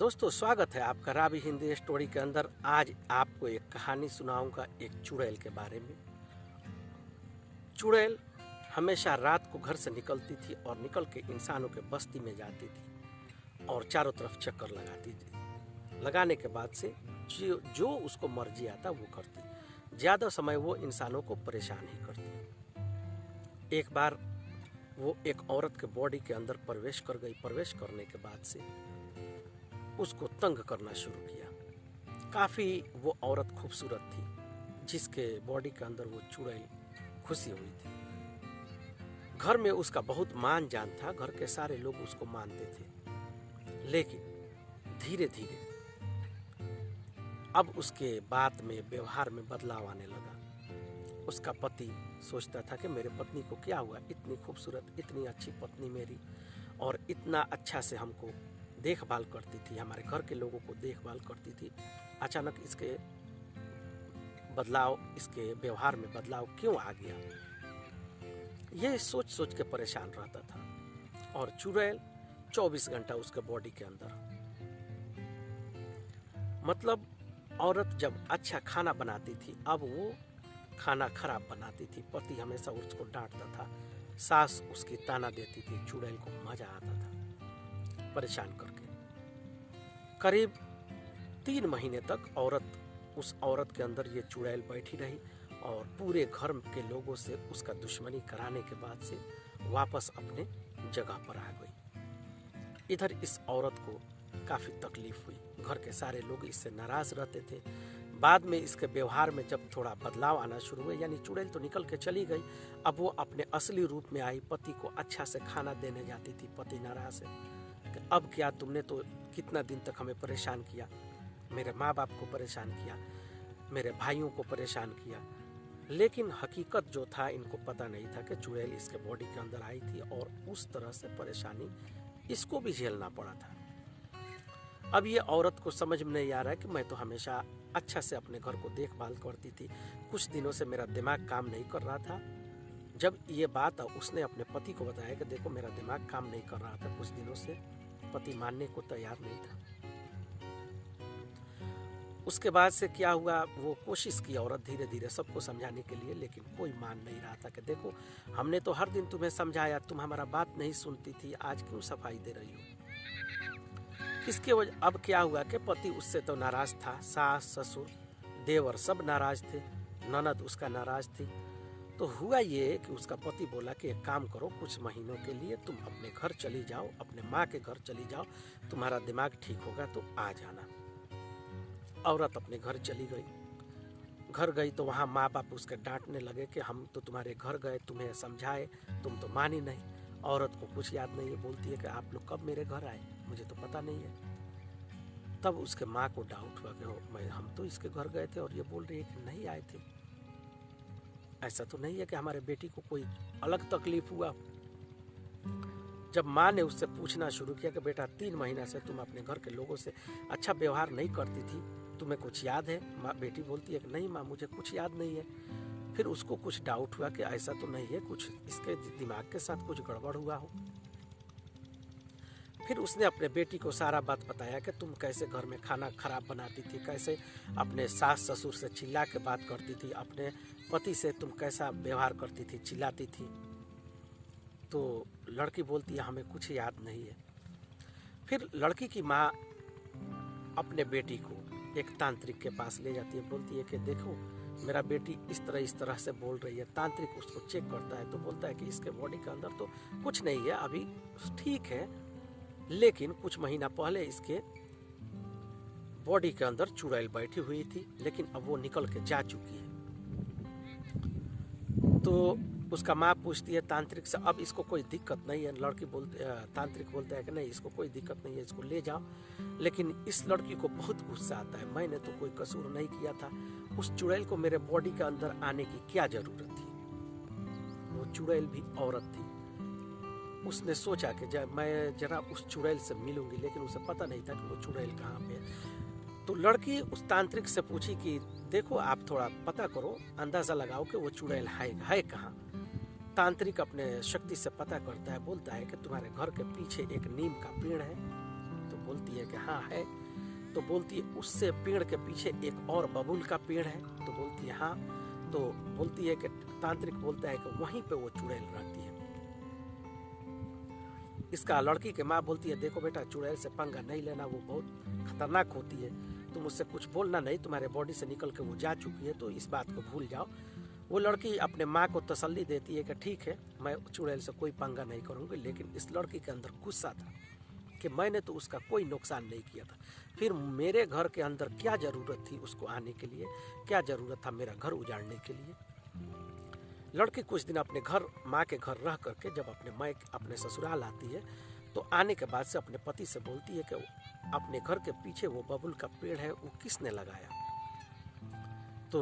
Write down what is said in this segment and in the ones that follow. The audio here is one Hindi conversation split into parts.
दोस्तों, स्वागत है आपका रावी हिंदी स्टोरी के अंदर। आज आपको एक कहानी सुनाऊंगा एक चुड़ैल के बारे में। चुड़ैल हमेशा रात को घर से निकलती थी और निकल के इंसानों के बस्ती में जाती थी और चारों तरफ चक्कर लगाती थी। लगाने के बाद से जो उसको मर्जी आता वो करती। ज़्यादा समय वो इंसानों को परेशान ही करती। एक बार वो एक औरत के बॉडी के अंदर प्रवेश कर गई। प्रवेश करने के बाद से उसको तंग करना शुरू किया। काफ़ी वो औरत खूबसूरत थी जिसके बॉडी के अंदर वो चुड़ैल घुसी हुई थी। घर में उसका बहुत मान जान था, घर के सारे लोग उसको मानते थे। लेकिन धीरे धीरे अब उसके बात में, व्यवहार में बदलाव आने लगा। उसका पति सोचता था कि मेरे पत्नी को क्या हुआ, इतनी खूबसूरत, इतनी अच्छी पत्नी मेरी, और इतना अच्छा से हमको देखभाल करती थी, हमारे घर के लोगों को देखभाल करती थी। अचानक इसके बदलाव, इसके व्यवहार में बदलाव क्यों आ गया? ये सोच सोच के परेशान रहता था। और चुड़ैल 24 घंटा उसके बॉडी के अंदर, मतलब औरत जब अच्छा खाना बनाती थी, अब वो खाना खराब बनाती थी। पति हमेशा उसको डांटता था, सास उसकी ताना देती थी। चुड़ैल को मजा आता था परेशान करके। करीब 3 महीने तक उस औरत के अंदर ये चुड़ैल बैठी रही और पूरे घर के लोगों से उसका दुश्मनी कराने के बाद से वापस अपने जगह पर आ गई। इधर इस औरत को काफ़ी तकलीफ हुई। घर के सारे लोग इससे नाराज रहते थे। बाद में इसके व्यवहार में जब थोड़ा बदलाव आना शुरू हुआ, यानी चुड़ैल तो निकल के चली गई, अब वो अपने असली रूप में आई। पति को अच्छा से खाना देने जाती थी। पति नाराज है कि अब क्या, तुमने तो कितना दिन तक हमें परेशान किया, मेरे माँ बाप को परेशान किया, मेरे भाइयों को परेशान किया। लेकिन हकीकत जो था, इनको पता नहीं था कि चुड़ैल इसके बॉडी के अंदर आई थी और उस तरह से परेशानी इसको भी झेलना पड़ा था। अब ये औरत को समझ में नहीं आ रहा है कि मैं तो हमेशा अच्छा से अपने घर को देखभाल करती थी, कुछ दिनों से मेरा दिमाग काम नहीं कर रहा था। जब ये बात उसने अपने पति को बताया कि देखो मेरा दिमाग काम नहीं कर रहा था कुछ दिनों से, पति मानने को तैयार नहीं था। उसके बाद से क्या हुआ, वो कोशिश की औरत धीरे धीरे सबको समझाने के लिए, लेकिन कोई मान नहीं रहा था कि देखो हमने तो हर दिन तुम्हें समझाया, तुम हमारा बात नहीं सुनती थी, आज क्यों सफाई दे रही हो? इसके वजह अब क्या हुआ कि पति उससे तो नाराज था, सास ससुर देवर सब नाराज थे, ननद उसका नाराज थी। तो हुआ ये कि उसका पति बोला कि एक काम करो, कुछ महीनों के लिए तुम अपने घर चली जाओ, अपने माँ के घर चली जाओ, तुम्हारा दिमाग ठीक होगा तो आ जाना। औरत अपने घर चली गई। घर गई तो वहाँ माँ बाप उसके डांटने लगे कि हम तो तुम्हारे घर गए, तुम्हें समझाए, तुम तो मानी नहीं। औरत को कुछ याद नहीं है, बोलती है कि आप लोग कब मेरे घर आए, मुझे तो पता नहीं है। तब उसके माँ को डाउट हुआ कि हम तो इसके घर गए थे और ये बोल रही है कि नहीं आए थे। ऐसा तो नहीं है कि हमारे बेटी को कोई अलग तकलीफ हुआ। जब माँ ने उससे पूछना शुरू किया कि बेटा 3 महीना से तुम अपने घर के लोगों से अच्छा व्यवहार नहीं करती थी, तुम्हें कुछ याद है? माँ बेटी बोलती है कि नहीं माँ, मुझे कुछ याद नहीं है। फिर उसको कुछ डाउट हुआ कि ऐसा तो नहीं है, कुछ इसके दिमाग के साथ कुछ गड़बड़ हुआ हो। फिर उसने अपने बेटी को सारा बात बताया कि तुम कैसे घर में खाना खराब बनाती थी, कैसे अपने सास ससुर से चिल्ला के बात करती थी, अपने पति से तुम कैसा व्यवहार करती थी, चिल्लाती थी। तो लड़की बोलती है हमें कुछ याद नहीं है। फिर लड़की की माँ अपने बेटी को एक तांत्रिक के पास ले जाती है, बोलती है कि देखो मेरा बेटी इस तरह से बोल रही है। तांत्रिक उसको चेक करता है तो बोलता है कि इसके बॉडी के अंदर तो कुछ नहीं है, अभी ठीक है, लेकिन कुछ महीना पहले इसके बॉडी के अंदर चुड़ैल बैठी हुई थी, लेकिन अब वो निकल के जा चुकी है। तो उसका माँ पूछती है तांत्रिक से, अब इसको कोई दिक्कत नहीं है? तांत्रिक बोलता है कि नहीं, इसको कोई दिक्कत नहीं है, इसको ले जाओ। लेकिन इस लड़की को बहुत गुस्सा आता है, मैंने तो कोई कसूर नहीं किया था, उस चुड़ैल को मेरे बॉडी के अंदर आने की क्या जरूरत थी? वो चुड़ैल भी औरत थी। उसने सोचा कि मैं जरा उस चुड़ैल से मिलूंगी, लेकिन उसे पता नहीं था कि वो चुड़ैल कहाँ पे है। तो लड़की उस तांत्रिक से पूछी कि देखो आप थोड़ा पता करो, अंदाजा लगाओ कि वो चुड़ैल है कहाँ। तांत्रिक अपने शक्ति से पता करता है, बोलता है कि तुम्हारे घर के पीछे एक नीम का पेड़ है। तो बोलती है कि हाँ है। तो बोलती है उससे पेड़ के पीछे एक और बबूल का पेड़ है। तो बोलती है हाँ। तो बोलती है कि तांत्रिक बोलता है कि वहीं पे वो चुड़ैल रहती है। इसका लड़की के माँ बोलती है देखो बेटा, चुड़ैल से पंगा नहीं लेना, वो बहुत खतरनाक होती है, तुम उससे कुछ बोलना नहीं, तुम्हारे बॉडी से निकल के वो जा चुकी है, तो इस बात को भूल जाओ। वो लड़की अपने माँ को तसल्ली देती है कि ठीक है, मैं चुड़ैल से कोई पंगा नहीं करूँगी। लेकिन इस लड़की के अंदर गुस्सा था कि मैंने तो उसका कोई नुकसान नहीं किया था, फिर मेरे घर के अंदर क्या ज़रूरत थी उसको आने के लिए, क्या ज़रूरत था मेरा घर उजाड़ने के लिए। लड़की कुछ दिन अपने घर, माँ के घर रह करके जब अपने ससुराल आती है, तो आने के बाद से अपने पति से बोलती है कि अपने घर के पीछे वो बबूल का पेड़ है वो किसने लगाया। तो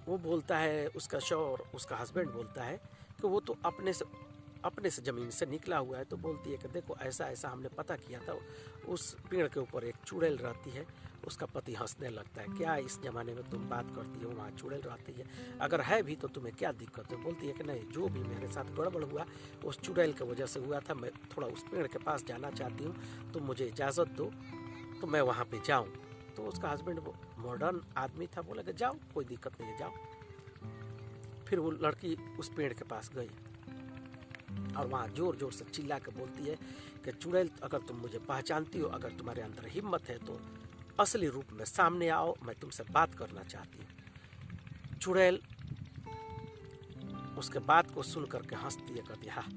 वो बोलता है, उसका शौहर, उसका हस्बैंड बोलता है कि वो तो अपने से ज़मीन से निकला हुआ है। तो बोलती है कि देखो ऐसा ऐसा हमने पता किया था, उस पेड़ के ऊपर एक चुड़ैल रहती है। उसका पति हंसने लगता है, क्या इस ज़माने में तुम बात करती हो, वहाँ चुड़ैल रहती है, अगर है भी तो तुम्हें क्या दिक्कत है। बोलती है कि नहीं, जो भी मेरे साथ गड़बड़ हुआ उस चुड़ैल की वजह से हुआ था, मैं थोड़ा उस पेड़ के पास जाना चाहती हूँ, तो मुझे इजाज़त दो तो मैं वहाँ पर जाऊँ। तो उसका हस्बैंड मॉडर्न आदमी था, बोला कि जाओ, कोई दिक्कत नहीं है, जाओ। फिर वो लड़की उस पेड़ के पास गई और वहाँ जोर जोर से चिल्ला के बोलती है कि चुड़ैल, अगर तुम मुझे पहचानती हो, अगर तुम्हारे अंदर हिम्मत है तो असली रूप में सामने आओ, मैं तुमसे बात करना चाहती हूँ। चुड़ैल उसके बात को सुन करके हंसती है, कहती है हाँ,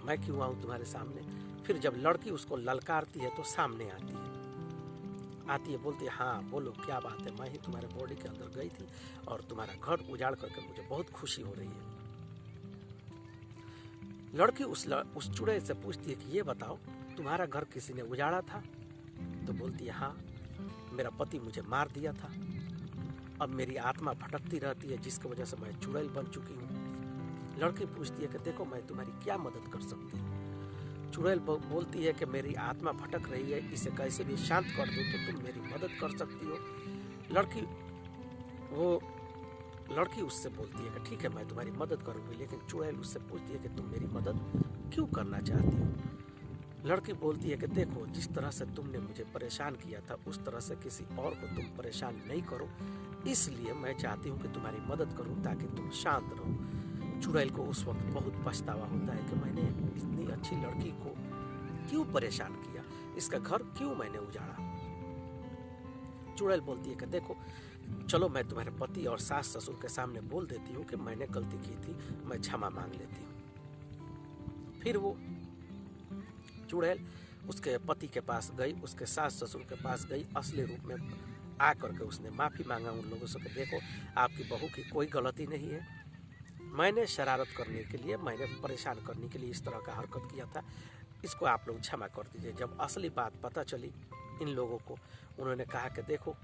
मैं क्यों आऊँ तुम्हारे सामने। फिर जब लड़की उसको ललकारती है तो सामने आती है, बोलती है हाँ बोलो क्या बात है, मैं ही तुम्हारे बॉडी के अंदर गई थी और तुम्हारा घर उजाड़ करके मुझे बहुत खुशी हो रही है। लड़की उस चुड़ैल से पूछती है कि ये बताओ, तुम्हारा घर किसी ने उजाड़ा था। तो बोलती है हाँ, मेरा पति मुझे मार दिया था, अब मेरी आत्मा भटकती रहती है जिसकी वजह से मैं चुड़ैल बन चुकी हूँ। लड़की पूछती है कि देखो मैं तुम्हारी क्या मदद कर सकती हूँ। चुड़ैल बोलती है कि मेरी आत्मा भटक रही है, इसे कैसे भी शांत कर दो तो तुम मेरी मदद कर सकती हो। लड़की उससे बोलती है कि ठीक है, मैं तुम्हारी मदद करूंगी। लेकिन चुड़ैल उससे पूछती है कि तुम मेरी मदद क्यों करना चाहती हो। लड़की बोलती है कि देखो, जिस तरह से तुमने मुझे परेशान किया था उस तरह से किसी और को तुम परेशान नहीं करो, इसलिए मैं चाहती हूँ कि तुम्हारी मदद करूँ ताकि तुम शांत रहो। चुड़ैल को उस वक्त बहुत पछतावा होता है कि मैंने इतनी अच्छी लड़की को क्यों परेशान किया, इसका घर क्यों मैंने उजाड़ा। चुड़ैल बोलती है कि देखो चलो, मैं तुम्हारे पति और सास ससुर के सामने बोल देती हूँ कि मैंने गलती की थी, मैं क्षमा मांग लेती हूँ। फिर वो चुड़ैल उसके पति के पास गई, उसके सास ससुर के पास गई, असली रूप में आकर के उसने माफ़ी मांगा उन लोगों से कि देखो आपकी बहू की कोई गलती नहीं है, मैंने शरारत करने के लिए, मैंने परेशान करने के लिए इस तरह का हरकत किया था, इसको आप लोग क्षमा कर दीजिए। जब असली बात पता चली इन लोगों को, उन्होंने कहा कि देखो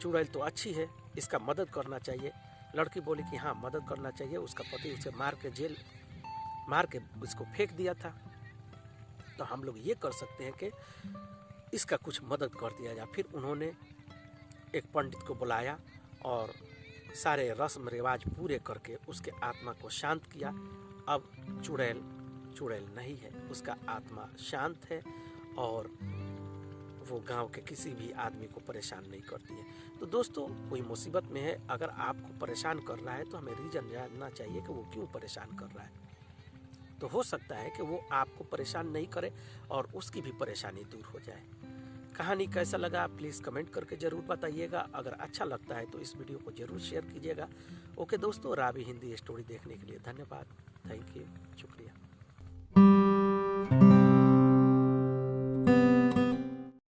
चुड़ैल तो अच्छी है, इसका मदद करना चाहिए। लड़की बोली कि हाँ मदद करना चाहिए, उसका पति उसे मार के उसको फेंक दिया था, तो हम लोग ये कर सकते हैं कि इसका कुछ मदद कर दिया जाए। फिर उन्होंने एक पंडित को बुलाया और सारे रस्म रिवाज पूरे करके उसके आत्मा को शांत किया। अब चुड़ैल नहीं है, उसका आत्मा शांत है और वो गांव के किसी भी आदमी को परेशान नहीं करती है। तो दोस्तों, कोई मुसीबत में है, अगर आपको परेशान कर रहा है तो हमें रीजन जानना चाहिए कि वो क्यों परेशान कर रहा है। तो हो सकता है कि वो आपको परेशान नहीं करे और उसकी भी परेशानी दूर हो जाए। कहानी कैसा लगा प्लीज़ कमेंट करके ज़रूर बताइएगा। अगर अच्छा लगता है तो इस वीडियो को ज़रूर शेयर कीजिएगा। ओके दोस्तों, रावी हिंदी स्टोरी देखने के लिए धन्यवाद। Thank you.